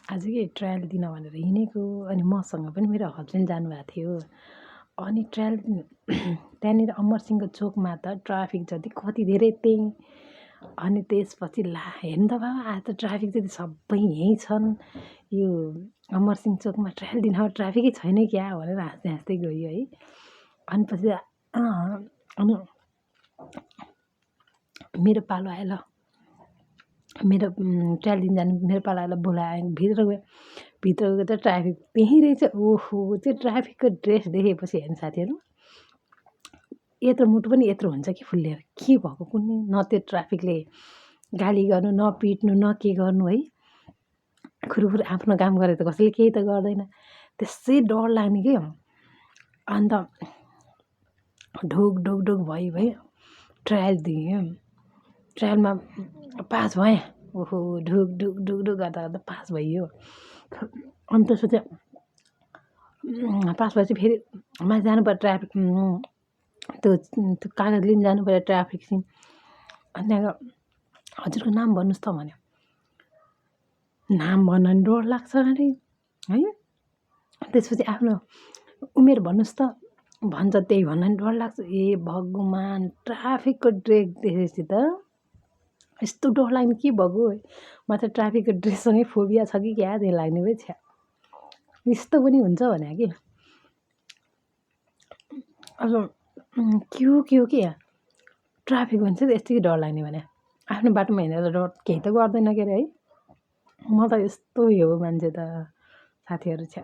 आज के ट्रायल दिन भनेर हिँडेको अनि मसँग पनि मेरो हस्बेन्ड जानुभएको थियो। अनि ट्रायल त्यहाँनिर अमरसिंहको चोकमा त ट्राफिक जति कति धेरै त्यहीँ। अनि त्यसपछि ला हेर्नु त बाबा आज त ट्राफिक चाहिँ सबै यहीँ छन्। यो अमरसिंह चोकमा ट्रायल दिन अब ट्राफिकै छैन क्या भनेर हाँस्दै हाँस्दै गयो है। अनि पछि अनि मेरो पालो आयो ल। मेरो ट्रायल दिन जानु मेरो पालो आएर बोलायो भित्र गयो। भित्र गयो त ट्राफिक त्यहीँ रहेछ। ओहो त्यो ट्राफिकको ड्रेस देखेपछि हेर्नु साथीहरू यत्रो मुटु पनि यत्रो हुन्छ कि फुल्लिएर के भएको कुनै न त्यो ट्राफिकले गाली गर्नु न पिट्नु न के गर्नु है। खुरुखुरु आफ्नो काम गरे त कसैले केही त गर्दैन। त्यसै डर लाग्ने के अन्त ढुक ढुक ढुक भयो ट्रायल दिएँ। ट्रायलमा पास भएँ। ओहो ढुक ढुक ढुक ढुक गर्दा गर्दा पास भइयो। अनि त्यसपछि पास भएपछि फेरि माथि जानु पर्यो ट्राफिक त्यो कागज लिन जानु पर्यो ट्राफिक सिम। अनि त्यहाँको हजुरको नाम भन्नुहोस् त भन्यो। नाम भन्न नि डर लाग्छ अरे है। त्यसपछि आफ्नो उमेर भन्नुहोस् त भन्छ त्यही भन्न नि डर लाग्छ। ए भगवान् ट्राफिकको ड्रेस देखेपछि त यस्तो डर लाग्ने के भएको है। म त ट्राफिकको ड्रेससँगै फोबिया छ कि क्या त्यही लाग्ने भए छ्या यस्तो पनि हुन्छ भने कि अब के हो कि ट्राफिक भन्छ त यत्तिकै डर लाग्ने भने आफ्नो बाटोमा हिँडेर डर केही त गर्दैन के अरे है। म त यस्तो हो मान्छे त साथीहरू छ्या।